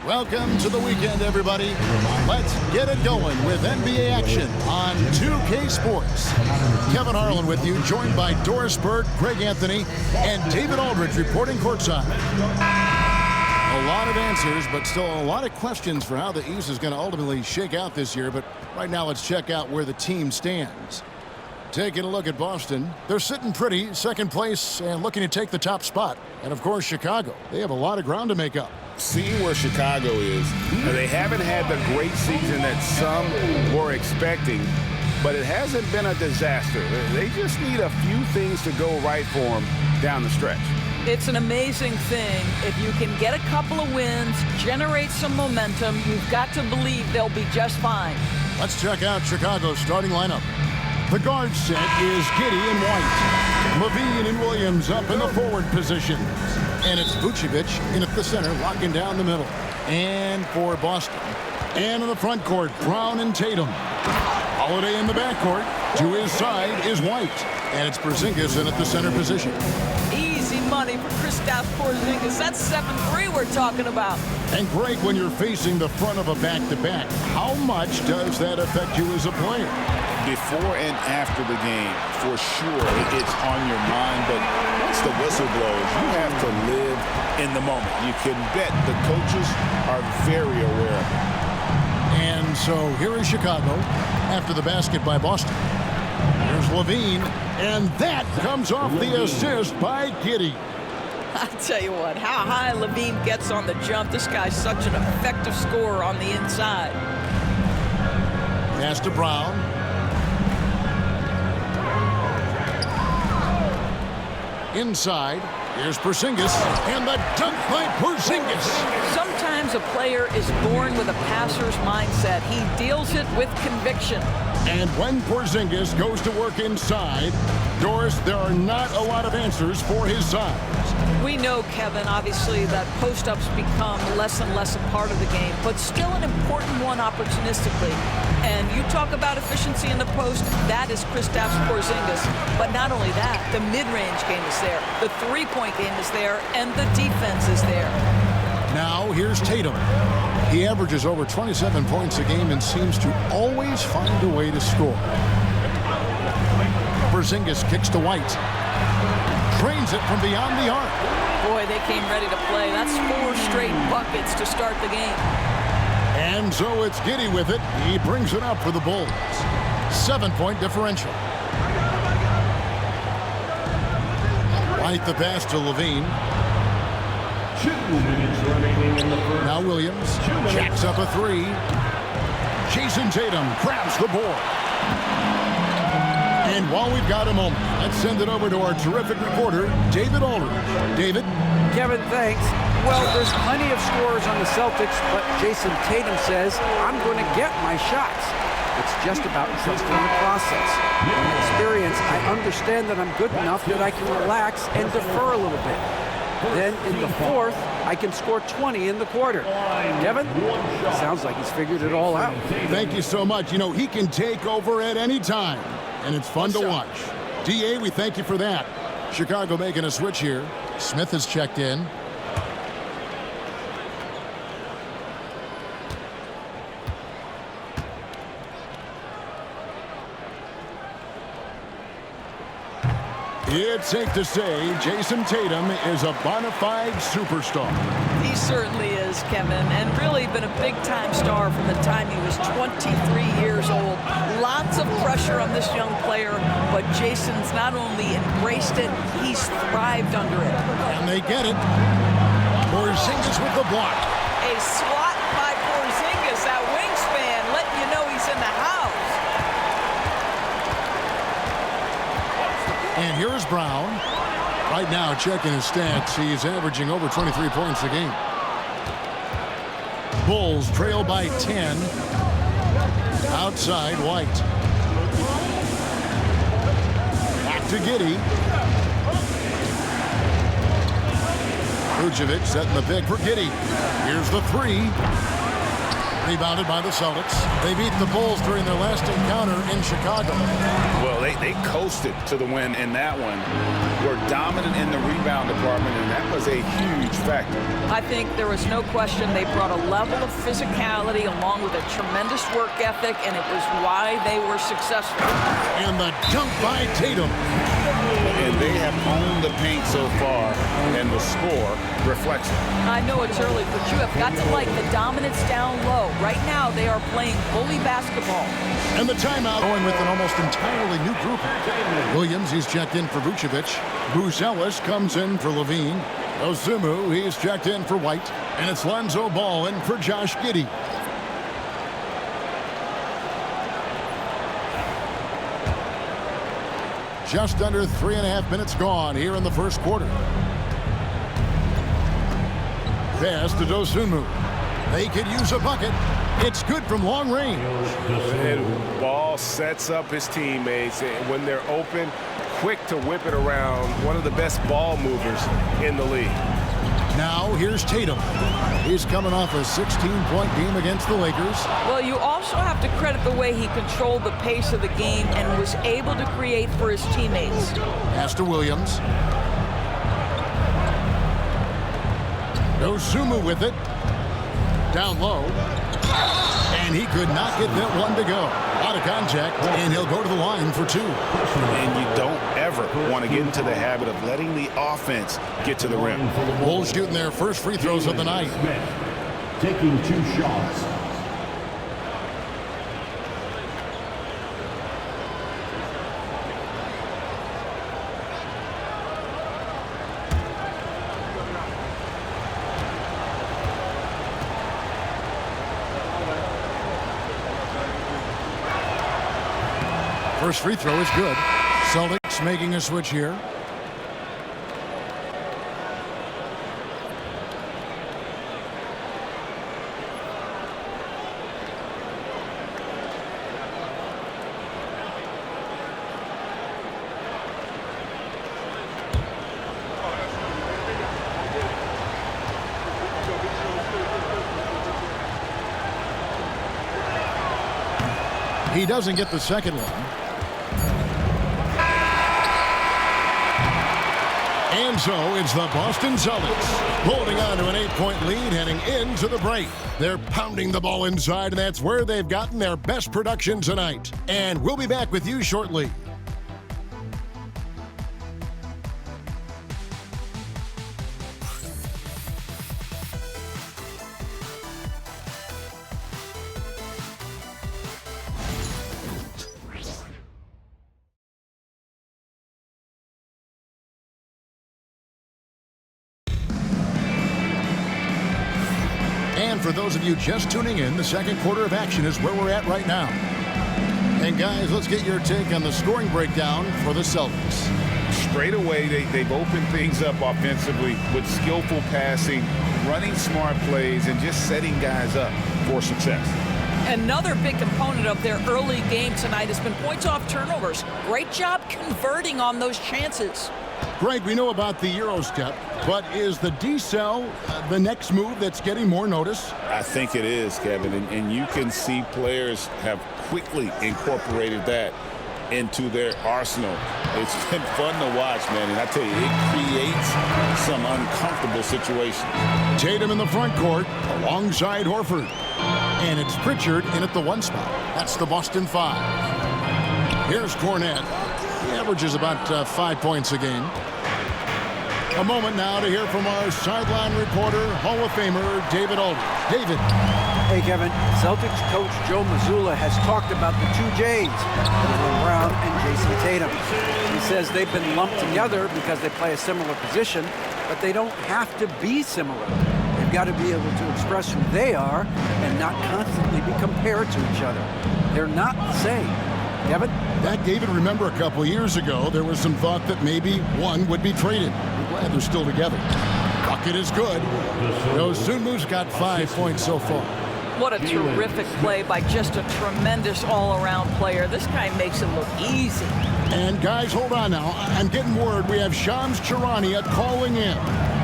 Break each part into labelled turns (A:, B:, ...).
A: Welcome to the weekend, everybody. Let's get it going with NBA action on 2K Sports. Kevin Harlan with you, joined by Doris Bird, Greg Anthony, and David Aldridge reporting courtside. A lot of answers, but still a lot of questions for how the East is going to ultimately shake out this year. But right now, let's check out where the team stands. Taking a look at Boston, they're sitting pretty, second place, and looking to take the top spot. And, of course, Chicago. They have a lot of ground to make up.
B: Seeing where Chicago is, they haven't had the great season that some were expecting, but it hasn't been a disaster. They just need a few things to go right for them down the stretch.
C: It's an amazing thing. If you can get a couple of wins, generate some momentum, you've got to believe they'll be just fine.
A: Let's check out Chicago's starting lineup. The guard set is Giddey and White. Levine and Williams up in the forward positions. And it's Vucevic in at the center, locking down the middle. And for Boston. And in the front court, Brown and Tatum. Holiday in the backcourt. To his side is White. And it's Porzingis in at the center position.
C: Easy money for Kristaps Porzingis. That's 7-3 we're talking about.
A: And Greg, when you're facing the front of a back-to-back, how much does that affect you as a player?
B: Before and after the game, for sure, it's on your mind. But once the whistle blows, you have to live in the moment. You can bet the coaches are very aware of it.
A: And so here is Chicago after the basket by Boston. Here's Levine, and that comes off the assist by Giddey.
C: I'll tell you what, how high Levine gets on the jump. This guy's such an effective scorer on the inside.
A: Pass to Brown. Inside, here's Porzingis, and the dunk by Porzingis.
C: Sometimes a player is born with a passer's mindset. He deals it with conviction.
A: And when Porzingis goes to work inside, Doris, there are not a lot of answers for his size.
C: We know, Kevin, obviously, that post-ups become less and less a part of the game, but still an important one opportunistically. And you talk about efficiency in the post, that is Kristaps Porzingis. But not only that, the mid-range game is there, the three-point game is there, and the defense is there.
A: Now here's Tatum. He averages over 27 points a game and seems to always find a way to score. Porzingis kicks to White. Drains it from beyond the arc.
C: Boy, they came ready to play. That's 4 straight buckets to start the game.
A: And so it's Giddey with it. He brings it up for the Bulls. 7-point differential. White the pass to Levine.
D: 2 minutes remaining in the first.
A: Now Williams jacks up a 3. Jason Tatum grabs the board. And while we've got a moment, let's send it over to our terrific reporter, David Aldridge. David?
E: Kevin, thanks. Well, there's plenty of scorers on the Celtics, but Jason Tatum says, I'm going to get my shots. It's just about trusting the process. From experience, I understand that I'm good enough that I can relax and defer a little bit. Then in the fourth, I can score 20 in the quarter. Kevin, sounds like he's figured it all out.
A: Thank you so much. You know, he can take over at any time, and it's fun to watch. DA, we thank you for that. Chicago making a switch here. Smith has checked in. It's safe to say Jason Tatum is a bona fide superstar.
C: He certainly is, Kevin, and really been a big-time star from the time he was 23 years old. Lots of pressure on this young player, but Jason's not only embraced it, he's thrived under it.
A: And they get it. Porzingis with the block.
C: A swat by Porzingis, that wingspan, letting you know he's in the house.
A: And here's Brown. Right now, checking his stats, he's averaging over 23 points a game. Bulls trail by 10. Outside, White. Back to Giddey. Vucevic setting the pick for Giddey. Here's the 3. Rebounded by the Celtics. They beat the Bulls during their last encounter in Chicago.
B: Well, they coasted to the win in that one. Were dominant in the rebound department, and that was a huge factor.
C: I think there was no question they brought a level of physicality along with a tremendous work ethic, and it was why they were successful.
A: And the dunk by Tatum.
B: And they have owned the paint so far, and the score reflects it.
C: I know it's early, but you have got to like the dominance down low. Right now, they are playing bully basketball.
A: And the timeout going with an almost entirely new group. Williams, he's checked in for Vucevic. Bruce Ellis comes in for Levine. Ozumu, he's checked in for White. And it's Lonzo Ball in for Josh Giddey. Just under 3.5 minutes gone here in the first quarter. Pass to Dosunmu. They could use a bucket. It's good from long range.
F: And Ball sets up his teammates, and when they're open, quick to whip it around. One of the best ball movers in the league.
A: Now here's Tatum. He's coming off a 16-point game against the Lakers.
C: Well, you also have to credit the way he controlled the pace of the game and was able to create for his teammates.
A: Pass to Williams. Ozumu with it. Down low. And he could not get that one to go. Out of contact, and he'll go to the line for two.
B: And you don't ever want to get into the habit of letting the offense get to the rim.
A: Bulls shooting their first free throws of the night.
D: Taking 2 shots.
A: First free throw is good. Celtics making a switch here. He doesn't get the second one. And so it's the Boston Celtics holding on to an 8-point lead heading into the break. They're pounding the ball inside, and that's where they've gotten their best production tonight. And we'll be back with you shortly. And for those of you just tuning in, the second quarter of action is where we're at right now. And guys, let's get your take on the scoring breakdown for the Celtics.
B: Straight away, they've opened things up offensively with skillful passing, running smart plays, and just setting guys up for success.
C: Another big component of their early game tonight has been points off turnovers. Great job converting on those chances.
A: Greg, we know about the Euro step, but is the decel the next move that's getting more notice?
B: I think it is, Kevin, and you can see players have quickly incorporated that into their arsenal. It's been fun to watch, man, and I tell you, it creates some uncomfortable situations.
A: Tatum in the front court alongside Horford. And it's Pritchard in at the 1 spot. That's the Boston 5. Here's Cornette. He averages about 5 points a game. A moment now to hear from our sideline reporter, Hall of Famer David Aldridge. David.
E: Hey, Kevin. Celtics coach Joe Mazzulla has talked about the 2 J's, Jaylen Brown and Jason Tatum. He says they've been lumped together because they play a similar position, but they don't have to be similar. They've got to be able to express who they are and not constantly be compared to each other. They're not the same. Kevin?
A: That, David, remember a couple years ago, there was some thought that maybe one would be traded. We're glad they're still together. Bucket is good. Ozumu's got 5 points so far.
C: What a terrific play by just a tremendous all-around player. This guy makes it look easy.
A: And guys, hold on now. I'm getting word we have Shams Charania calling in.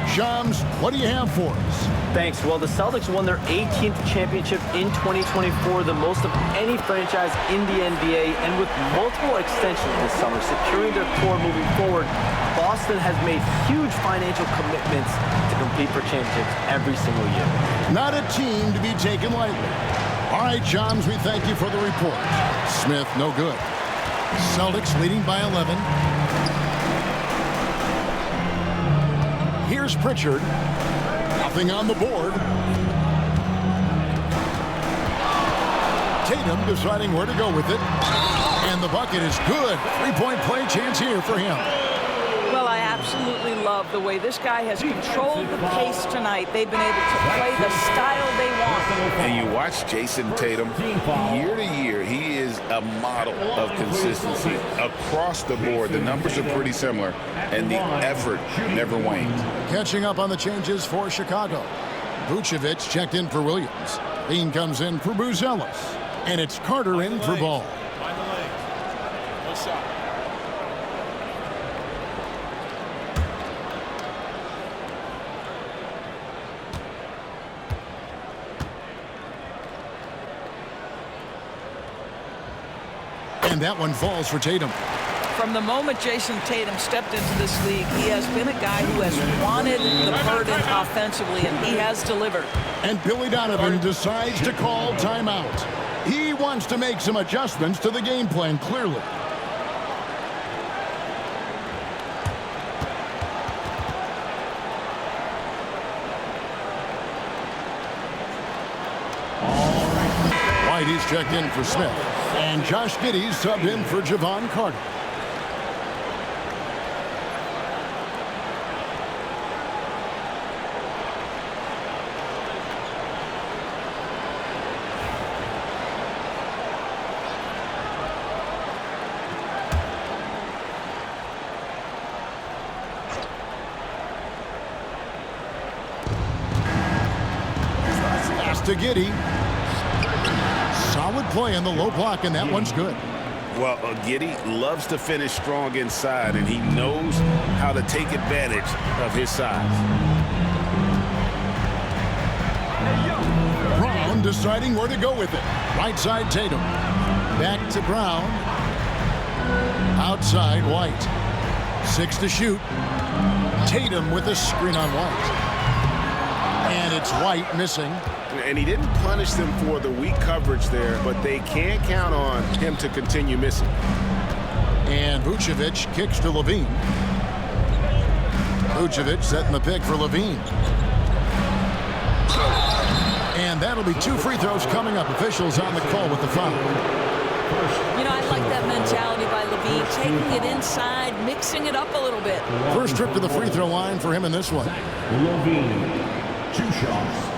A: Shams, what do you have for us?
G: Thanks. Well, the Celtics won their 18th championship in 2024, the most of any franchise in the NBA, and with multiple extensions this summer, securing their core moving forward, Boston has made huge financial commitments to compete for championships every single year.
A: Not a team to be taken lightly. All right, Johns, we thank you for the report. Smith, no good. Celtics leading by 11. Here's Pritchard. Nothing on the board. Tatum deciding where to go with it. And the bucket is good. Three-point play chance here for him.
C: Well, I absolutely love the way this guy has controlled the pace tonight. They've been able to play the style they want.
B: And you watch Jason Tatum, year to year, he is a model of consistency across the board. The numbers are pretty similar, and the effort never wanes.
A: Catching up on the changes for Chicago. Vucevic checked in for Williams. Bean comes in for Buzelis. And it's Carter in for Ball. And that one falls for Tatum.
C: From the moment Jason Tatum stepped into this league, he has been a guy who has wanted the burden offensively, and he has delivered.
A: And Billy Donovan decides to call timeout. He wants to make some adjustments to the game plan, clearly. Whitey's checked in for Smith. And Josh Giddey's subbed in for Javon Carter. Pass to Giddey. Solid play in the low block, and that one's good.
B: Well, Giddey loves to finish strong inside, and he knows how to take advantage of his size.
A: Brown deciding where to go with it. Right side Tatum. Back to Brown. Outside White. 6 to shoot. Tatum with a screen on White. And it's White missing.
B: And he didn't punish them for the weak coverage there, but they can't count on him to continue missing.
A: And Vucevic kicks to Levine. Vucevic setting the pick for Levine. And that'll be 2 free throws coming up. Officials on the call with the foul.
C: You know, I like that mentality by Levine, taking it inside, mixing it up a little bit.
A: First trip to the free throw line for him in this one.
D: Levine, 2 shots.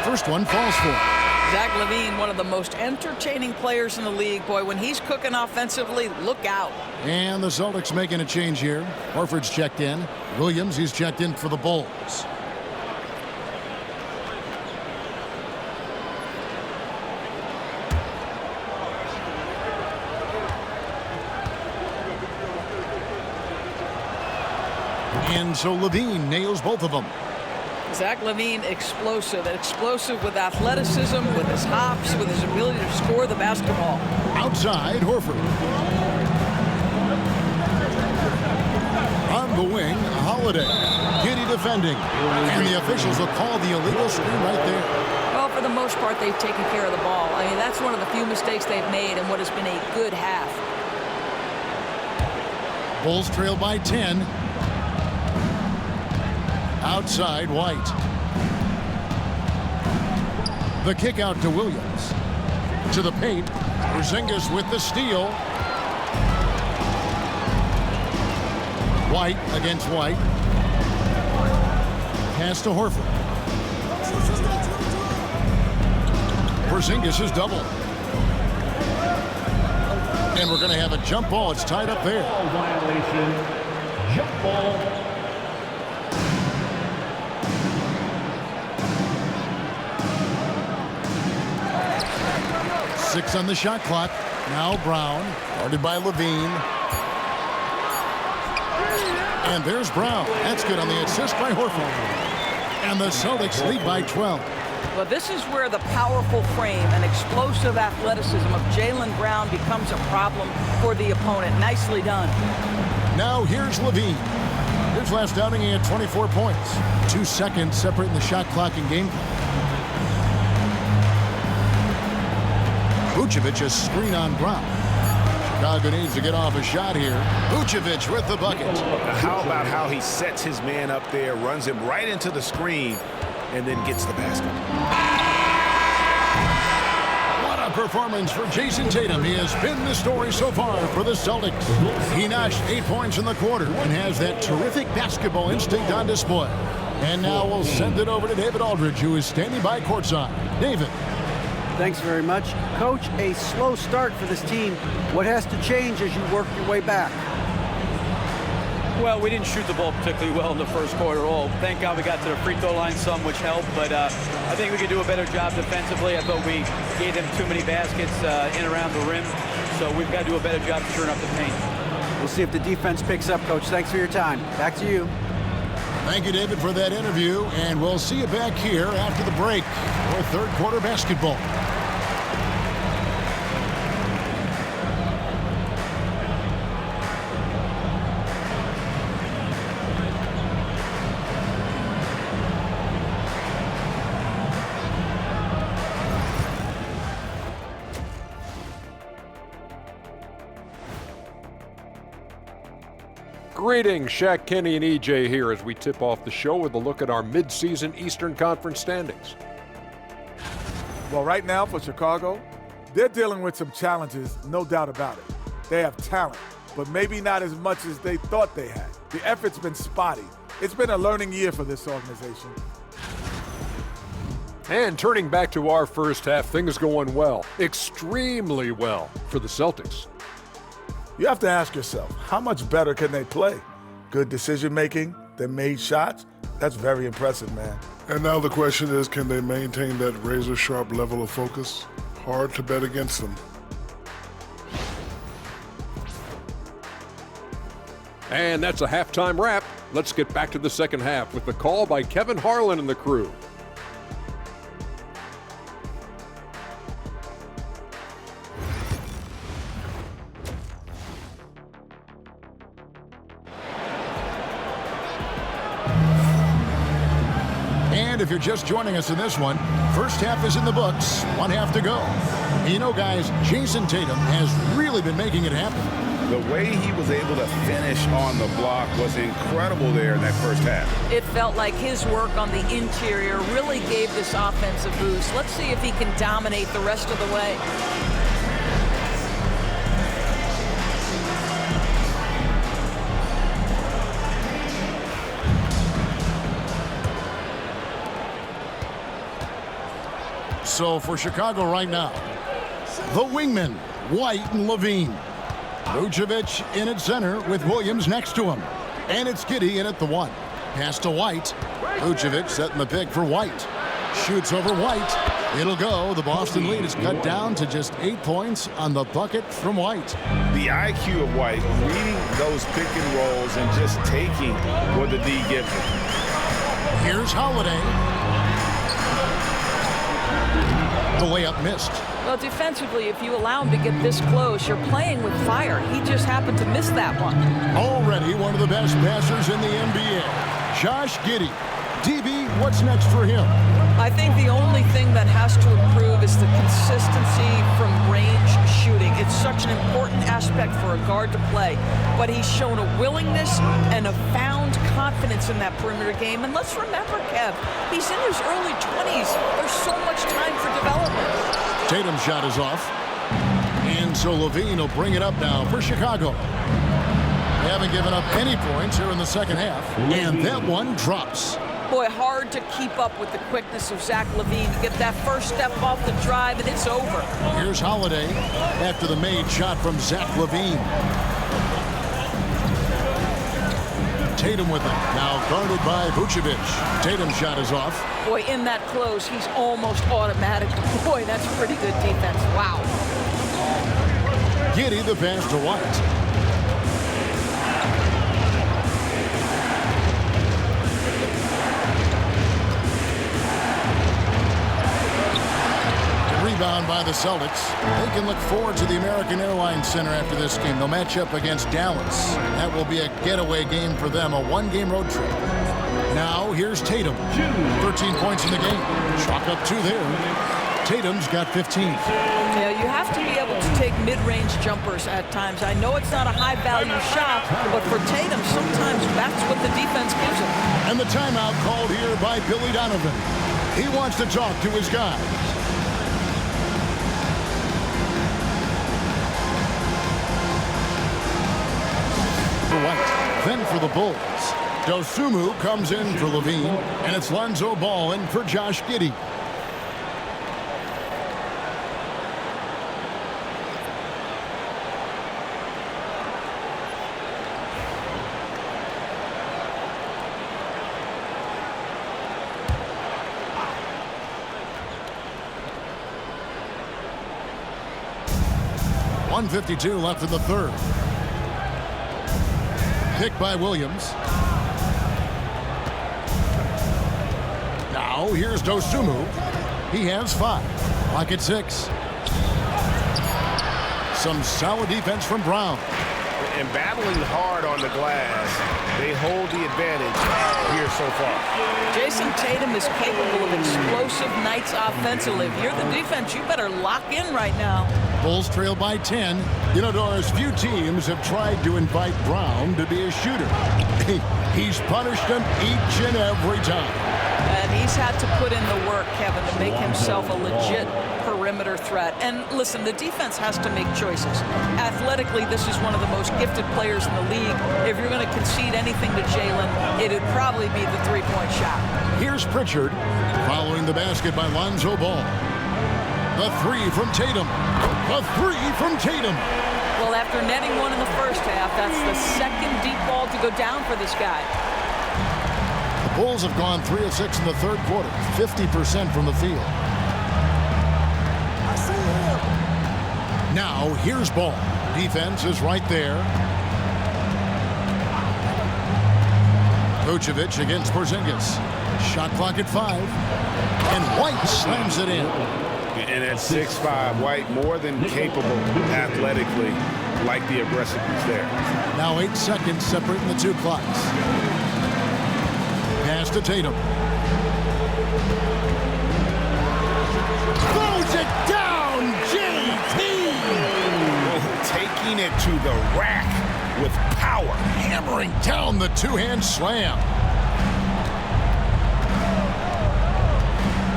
A: First one falls for him.
C: Zach LaVine, one of the most entertaining players in the league. Boy, when he's cooking offensively, look out.
A: And the Celtics making a change here. Horford's checked in. Williams, he's checked in for the Bulls. And so Levine nails both of them.
C: Zach LaVine, explosive with athleticism, with his hops, with his ability to score the basketball.
A: Outside, Horford. On the wing, Holiday. Giddey defending. And the officials will call the illegal screen right there.
C: Well, for the most part, they've taken care of the ball. I mean, that's one of the few mistakes they've made in what has been a good half.
A: Bulls trail by 10. Outside, White. The kick out to Williams. To the paint. Porzingis with the steal. White against White. Pass to Horford. Porzingis is double. And we're going to have a jump ball. It's tied up there.
D: Ball violation. Jump ball.
A: 6 on the shot clock. Now Brown, guarded by Levine. And there's Brown. That's good on the assist by Horford. And the Celtics lead by 12.
C: Well, this is where the powerful frame and explosive athleticism of Jaylen Brown becomes a problem for the opponent. Nicely done.
A: Now here's Levine. His last outing, he had 24 points. 2 seconds separating the shot clock and game clock. Vucevic a screen on Brown. Chicago needs to get off a shot here. Vucevic with the bucket.
B: How about how he sets his man up there, runs him right into the screen, and then gets the basket.
A: What a performance for Jason Tatum. He has been the story so far for the Celtics. He notched 8 points in the quarter and has that terrific basketball instinct on display. And now we'll send it over to David Aldridge, who is standing by courtside. David.
E: Thanks very much. Coach, a slow start for this team. What has to change as you work your way back?
H: Well, we didn't shoot the ball particularly well in the first quarter at all. Thank God we got to the free throw line some, which helped. But I think we could do a better job defensively. I thought we gave them too many baskets in around the rim. So we've got to do a better job shoring up the paint.
E: We'll see if the defense picks up, Coach. Thanks for your time. Back to you.
A: Thank you, David, for that interview. And we'll see you back here after the break for third quarter basketball.
I: Greetings, Shaq, Kenny, and EJ here as we tip off the show with a look at our midseason Eastern Conference standings.
J: Well, right now for Chicago, they're dealing with some challenges, no doubt about it. They have talent, but maybe not as much as they thought they had. The effort's been spotty. It's been a learning year for this organization.
I: And turning back to our first half, things going well, extremely well for the Celtics.
J: You have to ask yourself, how much better can they play? Good decision-making, they made shots. That's very impressive, man.
K: And now the question is, can they maintain that razor-sharp level of focus? Hard to bet against them.
I: And that's a halftime wrap. Let's get back to the second half with the call by Kevin Harlan and the crew.
A: And if you're just joining us in this one, first half is in the books, 1 half to go. And you know, guys, Jason Tatum has really been making it happen.
B: The way he was able to finish on the block was incredible there in that first half.
C: It felt like his work on the interior really gave this offense a boost. Let's see if he can dominate the rest of the way.
A: So for Chicago right now, the wingmen, White and Levine. Vucevic in at center with Williams next to him. And it's Giddey in at the 1. Pass to White. Vucevic setting the pick for White. Shoots over White. It'll go. The Boston lead is cut down to just 8 points on the bucket from White.
B: The IQ of White, reading those pick and rolls and just taking what the D gives him.
A: Here's Holiday. The layup missed.
C: Well, defensively, if you allow him to get this close, you're playing with fire. He just happened to miss that one.
A: Already one of the best passers in the NBA. Josh Giddey. DB, what's next for him?
C: I think the only thing that has to improve is the consistency from range shooting. It's such an important aspect for a guard to play. But he's shown a willingness and a found confidence in that perimeter game. And let's remember, Kev, he's in his early 20s. There's so much time for development.
A: Tatum's shot is off. And so Levine will bring it up now for Chicago. They haven't given up any points here in the second half. And that one drops.
C: Boy, hard to keep up with the quickness of Zach LaVine. You get that first step off the drive, and it's over.
A: Here's Holiday after the made shot from Zach LaVine. Tatum with it. Now guarded by Vucevic. Tatum's shot is off.
C: Boy, in that close, he's almost automatic. Boy, that's pretty good defense. Wow.
A: Giddey the pass to White. Rebound by the Celtics. They can look forward to the American Airlines Center after this game. They'll match up against Dallas. That will be a getaway game for them, a one-game road trip. Now, here's Tatum. 13 points in the game. Chalk up 2 there. Tatum's got 15.
C: Yeah, you have to be able to take mid-range jumpers at times. I know it's not a high-value shot, but for Tatum, sometimes that's what the defense gives him.
A: And the timeout called here by Billy Donovan. He wants to talk to his guys. White. Then for the Bulls, Dosunmu comes in for Levine, and it's Lonzo Ball in for Josh Giddey. .152 left in the third. Pick by Williams. Now here's Dosunmu. He has 5. Clock at 6. Some solid defense from Brown.
F: And battling hard on the glass, they hold the advantage here so far.
C: Jason Tatum is capable of explosive nights offensively. If you're the defense, you better lock in right now.
A: Bulls trail by 10. You know, Doris, few teams have tried to invite Brown to be a shooter. He's punished them each and every time.
C: And he's had to put in the work, Kevin, to make himself a legit perimeter threat. And listen, the defense has to make choices. Athletically, this is one of the most gifted players in the league. If you're going to concede anything to Jalen, it'd probably be the three-point shot.
A: Here's Pritchard following the basket by Lonzo Ball. The 3 from Tatum. The 3 from Tatum.
C: Well, after netting one in the first half, that's the second deep ball to go down for this guy.
A: The Bulls have gone 3 of 6 in the third quarter, 50% from the field. I see him. Now, here's Ball. Defense is right there. Vucevic against Porzingis. Shot clock at 5. And White slams it in.
B: And at 6'5", White more than capable athletically, like the aggressiveness there.
A: Now 8 seconds separating the 2 clocks. Pass to Tatum. Throws it down, JT!
B: Taking it to the rack with power.
A: Hammering down the 2-hand slam.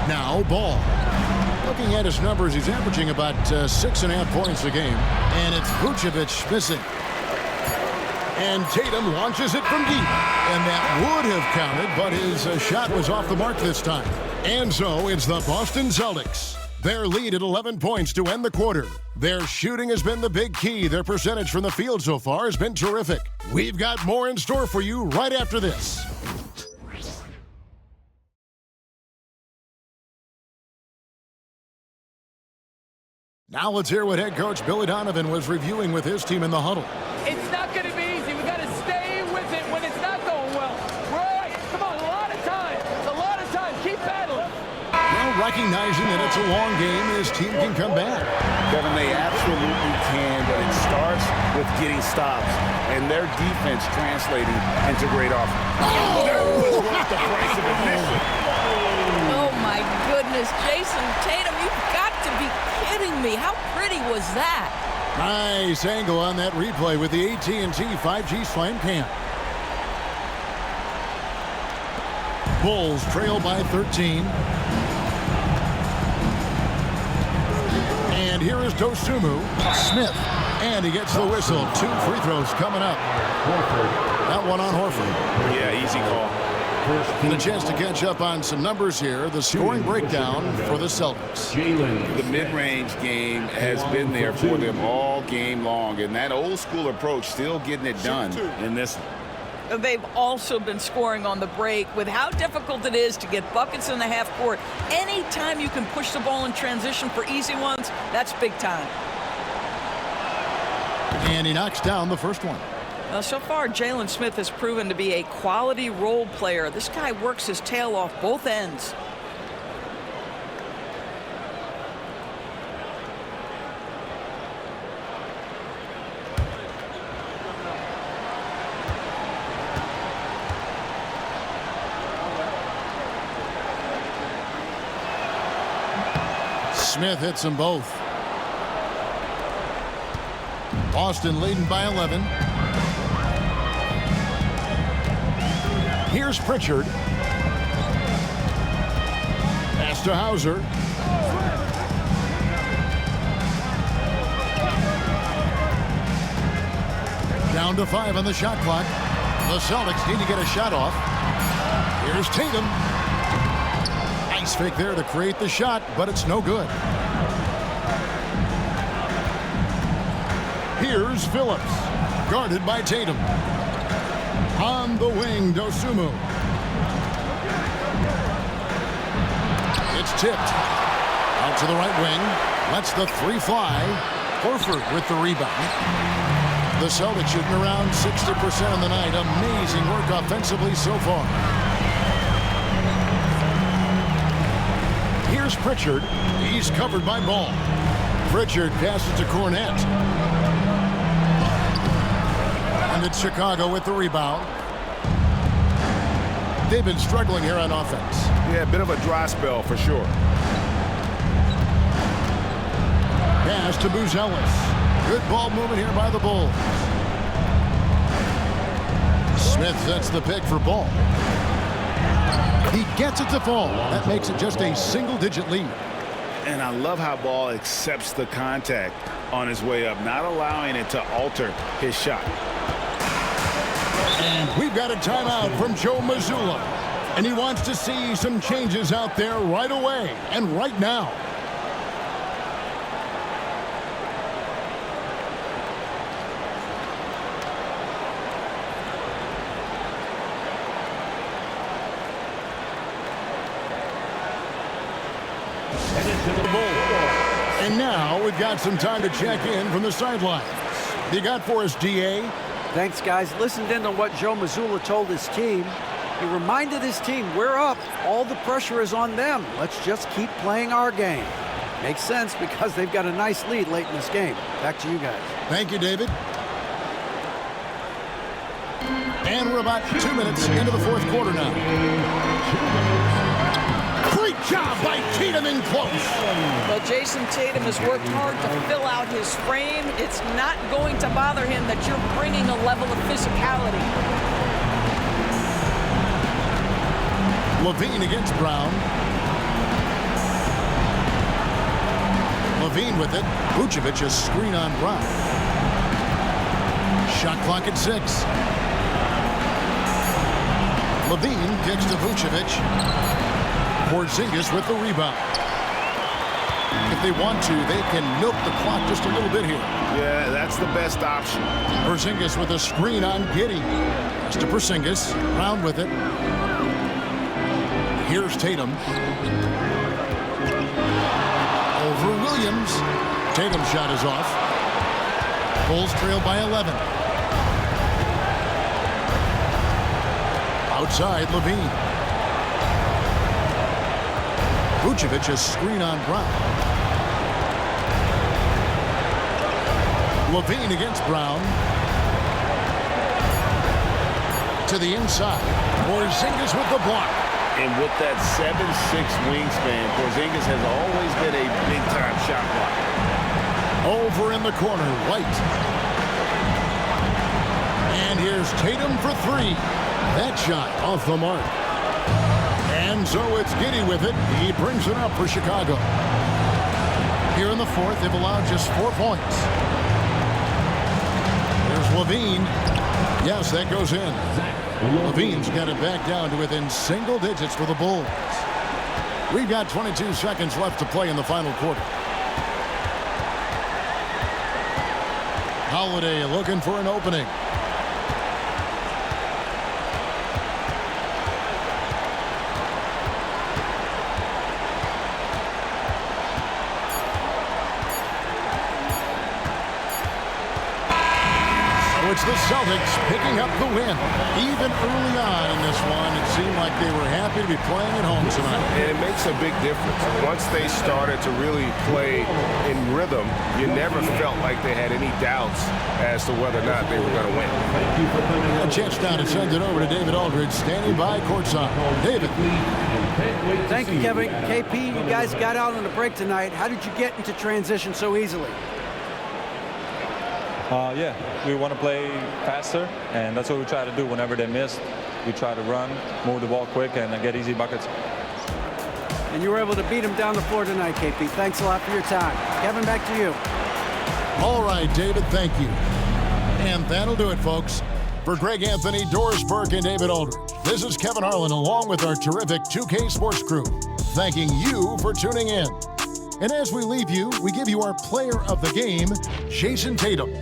A: Now Ball. Looking at his numbers, he's averaging about 6.5 points a game. And it's Vucevic missing. And Tatum launches it from deep. And that would have counted, but his shot was off the mark this time. And so it's the Boston Celtics. Their lead at 11 points to end the quarter. Their shooting has been the big key. Their percentage from the field so far has been terrific. We've got more in store for you right after this. Now let's hear what head coach Billy Donovan was reviewing with his team in the huddle.
L: It's not going to be easy. We got to stay with it when it's not going well. Right? Come on, a lot of time. Keep battling.
A: Well, recognizing that it's a long game, his team can come back.
B: Kevin, they absolutely can, but it starts with getting stops and their defense translating into great offense.
A: Oh!
B: That was worth the price of admission.
C: Oh, my goodness. Jason Tatum, you've got to be kidding me. How pretty was that?
A: Nice angle on that replay with the AT&T 5G Slam Cam. Bulls trail by 13. And here is Dosunmu. Smith. And he gets the whistle. 2 free throws coming up. That one on Horford.
B: Yeah, easy call.
A: And a chance to catch up on some numbers here. The scoring breakdown for the Celtics.
B: The mid-range game has been there for them all game long, and that old-school approach still getting it done in this one.
C: They've also been scoring on the break. With how difficult it is to get buckets in the half court, anytime you can push the ball in transition for easy ones, that's big time.
A: And he knocks down the first one.
C: So far, Jalen Smith has proven to be a quality role player. This guy works his tail off both ends.
A: Smith hits them both. Boston leading by 11. Here's Pritchard. Pass to Hauser. Down to 5 on the shot clock. The Celtics need to get a shot off. Here's Tatum. Nice fake there to create the shot, but it's no good. Here's Phillips, guarded by Tatum. On the wing, Dosunmu. It's tipped. Out to the right wing. Lets the three fly. Horford with the rebound. The Celtics shooting around 60% on the night. Amazing work offensively so far. Here's Pritchard. He's covered by Ball. Pritchard passes to Cornette. And it's Chicago with the rebound. They've been struggling here on offense.
B: Yeah, a bit of a dry spell for sure.
A: Pass to Buzelis. Good ball movement here by the Bulls. Smith sets the pick for Ball. He gets it to fall. That makes it just a single-digit lead.
B: And I love how Ball accepts the contact on his way up, not allowing it to alter his shot.
A: And we've got a timeout from Joe Mazzulla. And he wants to see some changes out there right away and right now. And now we've got some time to check in from the sidelines. You got for us, DA?
E: Thanks, guys. Listened in on what Joe Mazzulla told his team. He reminded his team, we're up. All the pressure is on them. Let's just keep playing our game. Makes sense because they've got a nice lead late in this game. Back to you guys.
A: Thank you, David. And we're about 2 minutes into the fourth quarter now. Great job by Tatum in close.
C: Well, Jason Tatum has worked hard to fill out his frame. It's not going to bother him that you're bringing a level of physicality.
A: Levine against Brown. Levine with it. Vucevic a screen on Brown. Shot clock at 6. Levine kicks to Vucevic. Porzingis with the rebound. If they want to, they can milk the clock just a little bit here.
B: Yeah, that's the best option.
A: Porzingis with a screen on Giddey. That's to Porzingis. Brown with it. Here's Tatum. Over Williams. Tatum's shot is off. Bulls trail by 11. Outside, Levine. Vucevic a screen on Brown. Levine against Brown. To the inside. Porzingis with the block.
B: And with that 7'6" wingspan, Porzingis has always been a big-time shot blocker.
A: Over in the corner, White. And here's Tatum for 3. That shot off the mark. And so it's Giddey with it. He brings it up for Chicago. Here in the fourth, they've allowed just 4 points. There's Levine. Yes, that goes in. Levine's got it back down to within single digits for the Bulls. We've got 22 seconds left to play in the final quarter. Holiday looking for an opening. Celtics picking up the win. Even early on in this one, it seemed like they were happy to be playing at home tonight.
F: And it makes a big difference. Once they started to really play in rhythm, you never felt like they had any doubts as to whether or not they were going to win.
A: A chance now to send it over to David Aldridge, standing by courtside. David.
E: Thank you, Kevin. KP, you guys got out on the break tonight. How did you get into transition so easily?
M: Yeah, we want to play faster, and that's what we try to do whenever they miss. We try to run, move the ball quick, and get easy buckets.
E: And you were able to beat them down the floor tonight, KP. Thanks a lot for your time. Kevin, back to you.
A: All right, David, thank you. And that'll do it, folks. For Greg Anthony, Doris Burke, and David Aldridge, this is Kevin Harlan along with our terrific 2K Sports crew, thanking you for tuning in. And as we leave you, we give you our player of the game, Jason Tatum.